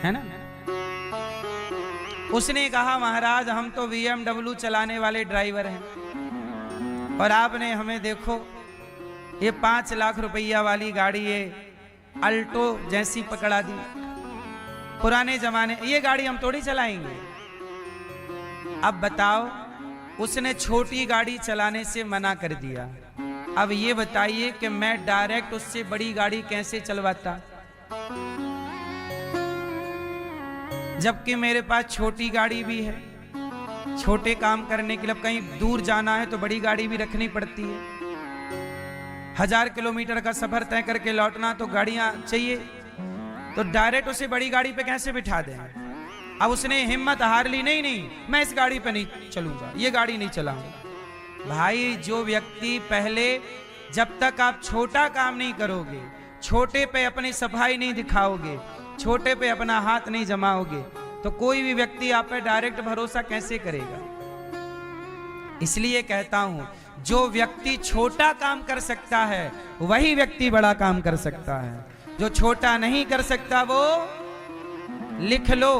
है ना। उसने कहा महाराज हम तो BMW चलाने वाले ड्राइवर हैं और आपने हमें देखो ये 5 लाख रुपया वाली गाड़ी ये अल्टो जैसी पकड़ा दी। पुराने जमाने ये गाड़ी हम थोड़ी चलाएंगे। अब बताओ, उसने छोटी गाड़ी चलाने से मना कर दिया। अब ये बताइए कि मैं डायरेक्ट उससे बड़ी गाड़ी कैसे चलवाता, जबकि मेरे पास छोटी गाड़ी भी है। छोटे काम करने के लिए कहीं दूर जाना है तो बड़ी गाड़ी भी रखनी पड़ती है। 1000 किलोमीटर का सफर तय करके लौटना तो गाड़ियां चाहिए, तो डायरेक्ट उसे बड़ी गाड़ी पे कैसे बिठा दें। अब उसने हिम्मत हार ली, नहीं नहीं मैं इस गाड़ी पे नहीं चलूंगा, ये गाड़ी नहीं चलाऊंगा। भाई जो व्यक्ति पहले, जब तक आप छोटा काम नहीं करोगे, छोटे पे अपनी सफाई नहीं दिखाओगे, छोटे पे अपना हाथ नहीं जमाओगे, तो कोई भी व्यक्ति आप पे डायरेक्ट भरोसा कैसे करेगा। इसलिए कहता हूं, जो व्यक्ति छोटा काम कर सकता है वही व्यक्ति बड़ा काम कर सकता है। जो छोटा नहीं कर सकता वो लिख लो।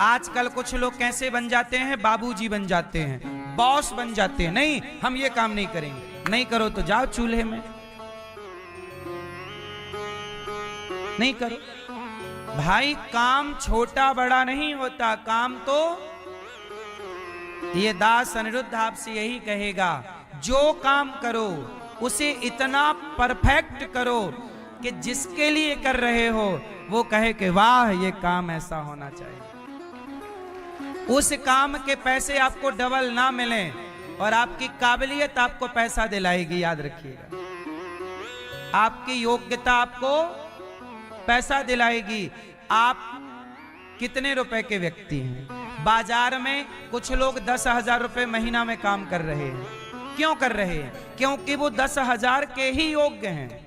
आजकल कुछ लोग कैसे बन जाते हैं, बाबूजी बन जाते हैं, बॉस बन जाते हैं। नहीं हम ये काम नहीं करेंगे, नहीं करो तो जाओ चूल्हे में, नहीं करो। भाई काम छोटा बड़ा नहीं होता, काम तो ये दास अनिरुद्ध आपसे यही कहेगा, जो काम करो उसे इतना परफेक्ट करो कि जिसके लिए कर रहे हो वो कहे कि वाह ये काम ऐसा होना चाहिए। उस काम के पैसे आपको डबल ना मिले और आपकी काबिलियत आपको पैसा दिलाएगी, याद रखिएगा। आपकी योग्यता आपको पैसा दिलाएगी। आप कितने रुपए के व्यक्ति हैं? बाजार में कुछ लोग 10,000 रुपए महीना में काम कर रहे हैं। क्यों कर रहे हैं? क्योंकि वो 10,000 के ही योग्य हैं।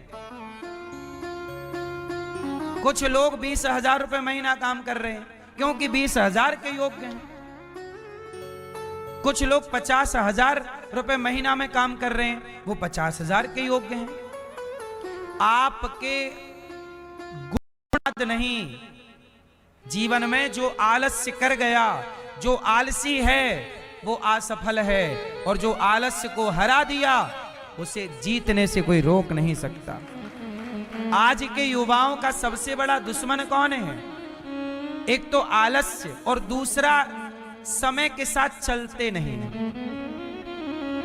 कुछ लोग 20,000 रुपए महीना काम कर रहे हैं क्योंकि 20,000 के योग्य हैं। कुछ लोग 50,000 रुपए महीना में काम कर रहे हैं, वो 50,000 के योग्य हैं। आपके गुण नहीं, जीवन में जो आलस्य कर गया, जो आलसी है वो असफल है, और जो आलस्य को हरा दिया उसे जीतने से कोई रोक नहीं सकता। आज के युवाओं का सबसे बड़ा दुश्मन कौन है? एक तो आलस्य और दूसरा समय के साथ चलते नहीं।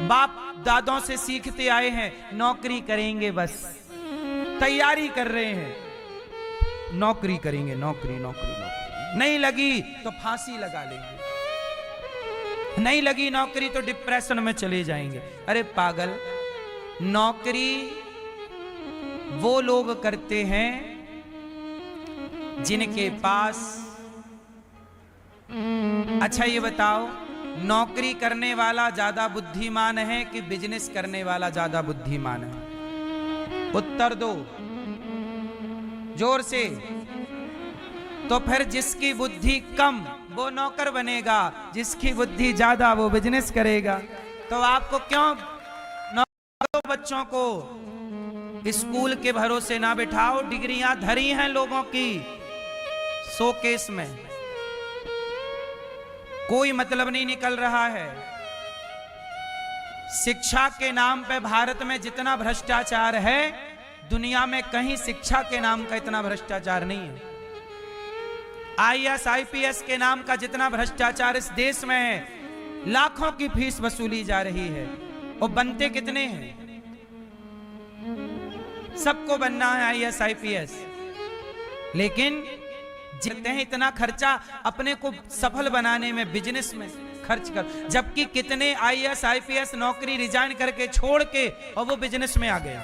बाप दादों से सीखते आए हैं, नौकरी करेंगे, बस तैयारी कर रहे हैं, नौकरी करेंगे, नौकरी नौकरी नौकरी, नहीं लगी तो फांसी लगा लेंगे, नहीं लगी नौकरी तो डिप्रेशन में चले जाएंगे। अरे पागल, नौकरी वो लोग करते हैं जिनके पास, अच्छा ये बताओ, नौकरी करने वाला ज्यादा बुद्धिमान है कि बिजनेस करने वाला ज्यादा बुद्धिमान है? उत्तर दो जोर से। तो फिर जिसकी बुद्धि कम वो नौकर बनेगा, जिसकी बुद्धि ज्यादा वो बिजनेस करेगा। तो आपको क्यों नौकरों बच्चों को स्कूल के भरोसे ना बिठाओ। डिग्रियां धरी हैं लोगों की शोकेस में, कोई मतलब नहीं निकल रहा है। शिक्षा के नाम पे भारत में जितना भ्रष्टाचार है, दुनिया में कहीं शिक्षा के नाम का इतना भ्रष्टाचार नहीं है। IAS IPS के नाम का जितना भ्रष्टाचार इस देश में है, लाखों की फीस वसूली जा रही है, और बनते कितने हैं? सबको बनना है IAS IPS, लेकिन जितने हैं इतना खर्चा अपने को सफल बनाने में, बिजनेस में खर्च कर, जबकि कितने IAS IPS नौकरी रिजाइन करके छोड़ के और वो बिजनेस में आ गया।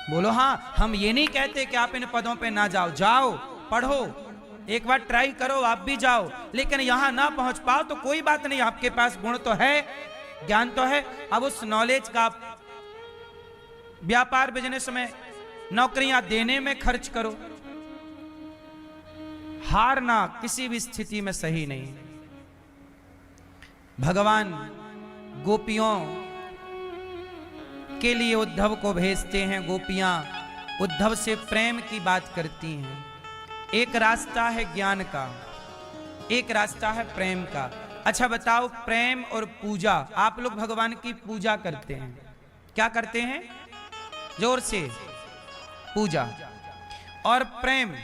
बोलो हाँ, हम ये नहीं कहते कि आप इन पदों पे ना जाओ, जाओ पढ़ो, एक बार ट्राई करो, आप भी जाओ, लेकिन यहां ना पहुंच पाओ तो कोई बात नहीं, आपके पास गुण तो है, ज्ञान तो है। अब उस नॉलेज का व्यापार बिजनेस में, नौकरियां देने में खर्च करो। हारना किसी भी स्थिति में सही नहीं। भगवान गोपियों के लिए उद्धव को भेजते हैं, गोपियां उद्धव से प्रेम की बात करती हैं। एक रास्ता है ज्ञान का, एक रास्ता है प्रेम का। अच्छा बताओ, प्रेम और पूजा, आप लोग भगवान की पूजा करते हैं, क्या करते हैं? जोर से, पूजा और प्रेम।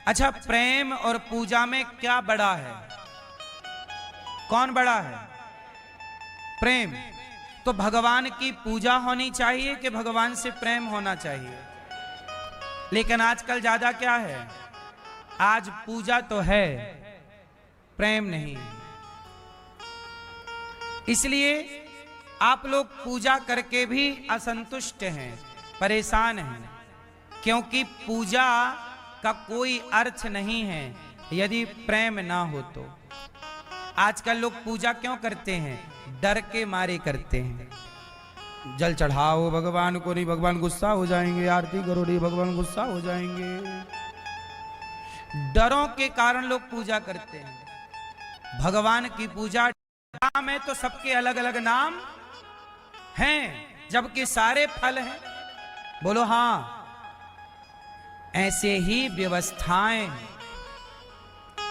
अच्छा, प्रेम और पूजा में क्या बड़ा है? कौन बड़ा है? प्रेम। तो भगवान की पूजा होनी चाहिए कि भगवान से प्रेम होना चाहिए? लेकिन आजकल ज्यादा क्या है, आज पूजा तो है, प्रेम नहीं। इसलिए आप लोग पूजा करके भी असंतुष्ट हैं, परेशान हैं, क्योंकि पूजा का कोई अर्थ नहीं है यदि प्रेम ना हो तो। आजकल लोग पूजा क्यों करते हैं? डर के मारे करते हैं। जल चढ़ाओ भगवान को, नहीं भगवान गुस्सा हो जाएंगे, आरती करो नहीं भगवान गुस्सा हो जाएंगे। डरों के कारण लोग पूजा करते हैं। भगवान की पूजा में तो सबके अलग अलग नाम हैं, जबकि सारे फल हैं। बोलो हां। ऐसे ही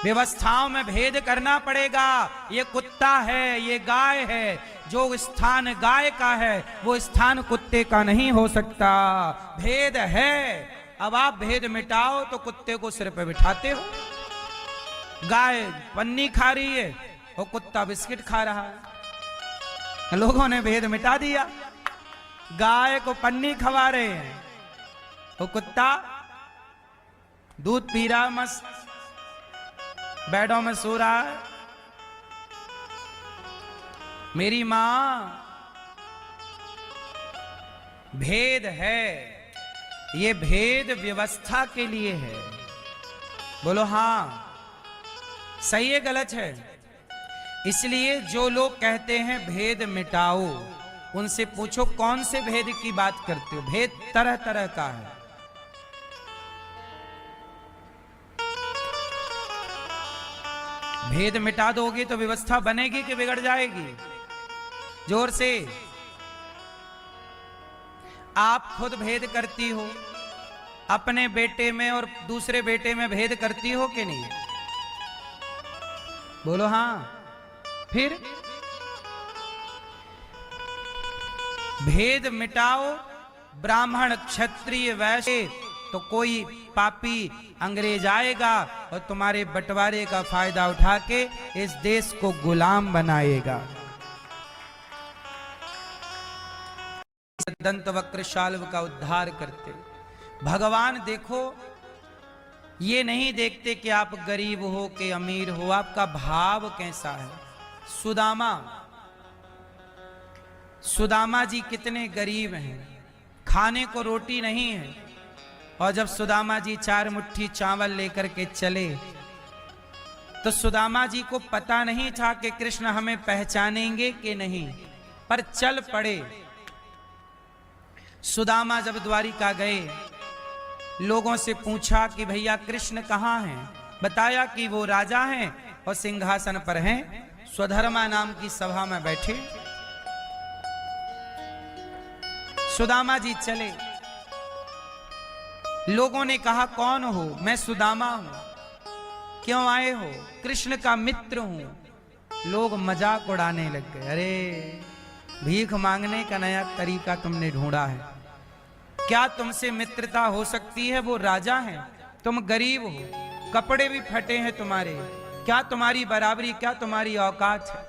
व्यवस्थाओं में भेद करना पड़ेगा। ये कुत्ता है, ये गाय है, जो स्थान गाय का है वो स्थान कुत्ते का नहीं हो सकता। भेद है। अब आप भेद मिटाओ तो कुत्ते को सिर पे बिठाते हो। गाय पन्नी खा रही है और कुत्ता बिस्किट खा रहा है। लोगों ने भेद मिटा दिया। गाय को पन्नी खवा रहे हैं, वो कुत्ता दूध पी रहा, मस्त बेडों में सो रहा है। मेरी मां, भेद है, ये भेद व्यवस्था के लिए है। बोलो हां। सही है गलत है? इसलिए जो लोग कहते हैं भेद मिटाओ, उनसे पूछो कौन से भेद की बात करते हो? भेद तरह तरह का है। भेद मिटा दोगे तो व्यवस्था बनेगी कि बिगड़ जाएगी? जोर से। आप खुद भेद करती हो, अपने बेटे में और दूसरे बेटे में भेद करती हो कि नहीं? बोलो हां। फिर भेद मिटाओ, ब्राह्मण क्षत्रिय वैश्य, तो कोई पापी अंग्रेज आएगा और तुम्हारे बंटवारे का फायदा उठा के इस देश को गुलाम बनाएगा। दंत वक्र शाल्व का उद्धार करते भगवान देखो, ये नहीं देखते कि आप गरीब हो कि अमीर हो, आपका भाव कैसा है। सुदामा जी कितने गरीब हैं, खाने को रोटी नहीं है, और जब सुदामा जी 4 मुट्ठी चावल लेकर के चले तो सुदामा जी को पता नहीं था कि कृष्ण हमें पहचानेंगे कि नहीं, पर चल पड़े। सुदामा जब द्वारिका गए, लोगों से पूछा कि भैया कृष्ण कहाँ हैं? बताया कि वो राजा हैं और सिंहासन पर हैं, स्वधर्मा नाम की सभा में बैठे। सुदामा जी चले। लोगों ने कहा कौन हो? मैं सुदामा हूं। क्यों आए हो? कृष्ण का मित्र हूं। लोग मजाक उड़ाने लग गए। अरे भीख मांगने का नया तरीका तुमने ढूंढा है क्या? तुमसे मित्रता हो सकती है? वो राजा हैं, तुम गरीब हो, कपड़े भी फटे हैं तुम्हारे, क्या तुम्हारी बराबरी, क्या तुम्हारी औकात है?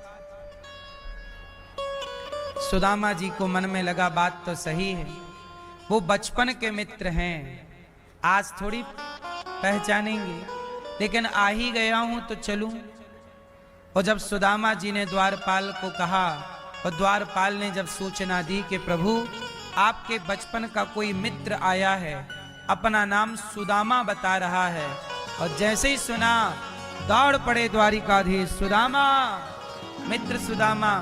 सुदामा जी को मन में लगा बात तो सही है, वो बचपन के मित्र हैं, आज थोड़ी पहचानेंगे, लेकिन आ ही गया हूं तो चलूं। और जब सुदामा जी ने द्वारपाल को कहा, और द्वारपाल ने जब सूचना दी कि प्रभु आपके बचपन का कोई मित्र आया है, अपना नाम सुदामा बता रहा है, और जैसे ही सुना दौड़ पड़े द्वारिकाधीश। सुदामा, मित्र सुदामा,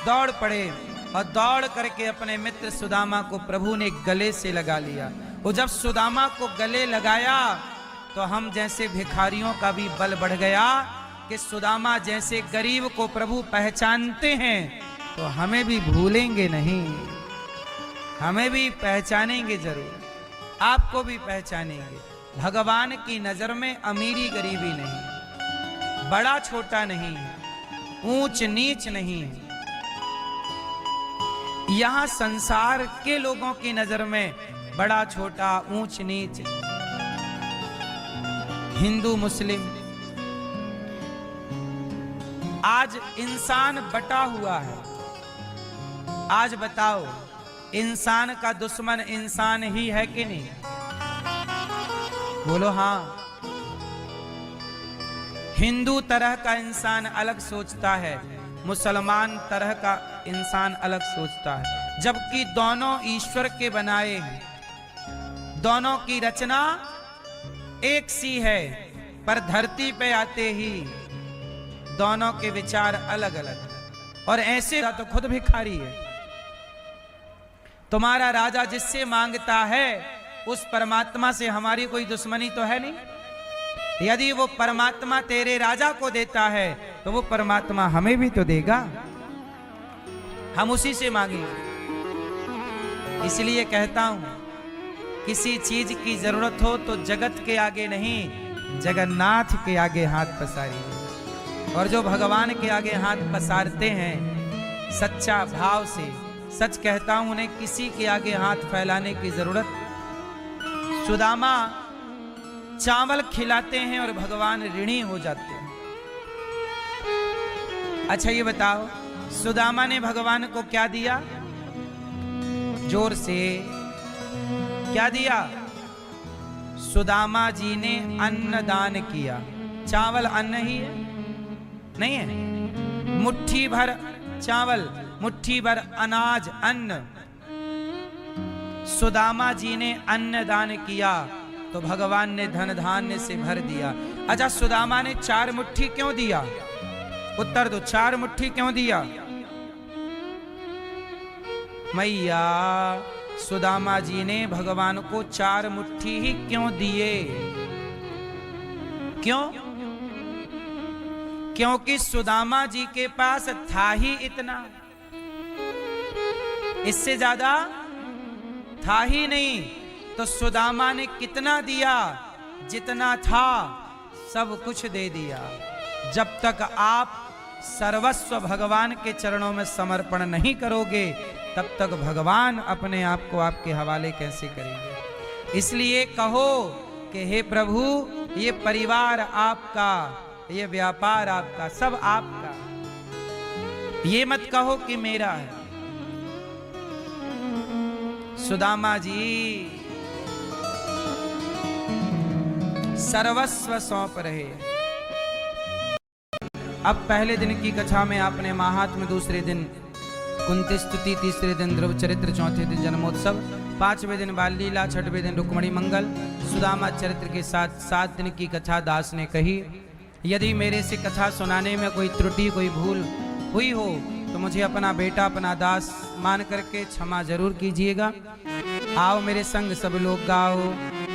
दौड़ पड़े और दौड़ करके अपने मित्र सुदामा को प्रभु ने गले से लगा लिया। वो जब सुदामा को गले लगाया तो हम जैसे भिखारियों का भी बल बढ़ गया कि सुदामा जैसे गरीब को प्रभु पहचानते हैं तो हमें भी भूलेंगे नहीं, हमें भी पहचानेंगे जरूर, आपको भी पहचानेंगे। भगवान की नजर में अमीरी गरीबी नहीं, बड़ा छोटा नहीं, ऊंच नीच नहीं। यहां संसार के लोगों की नजर में बड़ा छोटा ऊंच नीच, हिंदू मुस्लिम। आज इंसान बटा हुआ है। आज बताओ, इंसान का दुश्मन इंसान ही है कि नहीं? बोलो हाँ। हिंदू तरह का इंसान अलग सोचता है, मुसलमान तरह का इंसान अलग सोचता है, जबकि दोनों ईश्वर के बनाए हैं। दोनों की रचना एक सी है, पर धरती पे आते ही दोनों के विचार अलग अलग। और ऐसे तो खुद भिखारी है। तुम्हारा राजा जिससे मांगता है उस परमात्मा से हमारी कोई दुश्मनी तो है नहीं। यदि वो परमात्मा तेरे राजा को देता है तो वो परमात्मा हमें भी तो देगा, हम उसी से मांगेंगे। इसलिए कहता हूं, किसी चीज की जरूरत हो तो जगत के आगे नहीं, जगन्नाथ के आगे हाथ पसारिए। और जो भगवान के आगे हाथ पसारते हैं सच्चा भाव से, सच कहता हूं, उन्हें किसी के आगे हाथ फैलाने की जरूरत। सुदामा चावल खिलाते हैं और भगवान ऋणी हो जाते हैं। अच्छा ये बताओ, सुदामा ने भगवान को क्या दिया? जोर से क्या दिया? सुदामा जी ने अन्न दान किया। चावल अन्न ही है? नहीं है। मुट्ठी भर चावल, मुट्ठी भर अनाज, अन्न। सुदामा जी ने अन्न दान किया तो भगवान ने धन धान्य से भर दिया। अच्छा, सुदामा ने 4 मुट्ठी क्यों दिया? उत्तर दो, 4 मुट्ठी क्यों दिया? मैया, सुदामा जी ने भगवान को 4 मुट्ठी ही क्यों दिए? क्यों? क्योंकि सुदामा जी के पास था ही इतना, इससे ज्यादा था ही नहीं। तो सुदामा ने कितना दिया? जितना था सब कुछ दे दिया। जब तक आप सर्वस्व भगवान के चरणों में समर्पण नहीं करोगे तब तक भगवान अपने आप को आपके हवाले कैसे करेंगे? इसलिए कहो कि हे प्रभु, ये परिवार आपका, ये व्यापार आपका, सब आपका। ये मत कहो कि मेरा है। सुदामा जी सर्वस्व सौंप रहे। अब पहले दिन की कथा में आपने महात्म्य, दूसरे दिन कुंती स्तुति, तीसरे दिन ध्रुव चरित्र, चौथे दिन जन्मोत्सव, 5वें दिन बाल लीला, 6वें दिन रुक्मणी मंगल, सुदामा चरित्र के साथ 7 दिन की कथा दास ने कही। यदि मेरे से कथा सुनाने में कोई त्रुटि, कोई भूल हुई हो तो मुझे अपना बेटा, अपना दास मान करके क्षमा जरूर कीजिएगा। आओ मेरे संग सब लोग गाओ,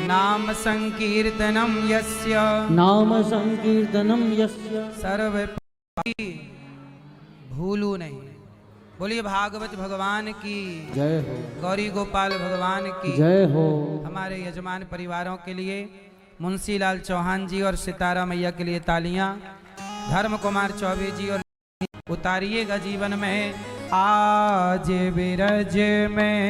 नाम संकीर्तनम यस्य, नाम संकीर्तनम यस्य, सर्व भूलू नहीं। बोलिए भागवत भगवान की जय हो, गौरी गोपाल भगवान की जय हो। हमारे यजमान परिवारों के लिए मुंशी लाल चौहान जी और सितारा मैया के लिए तालियां। धर्म कुमार चौबे जी और उतारिएगा जीवन में आज विरज में।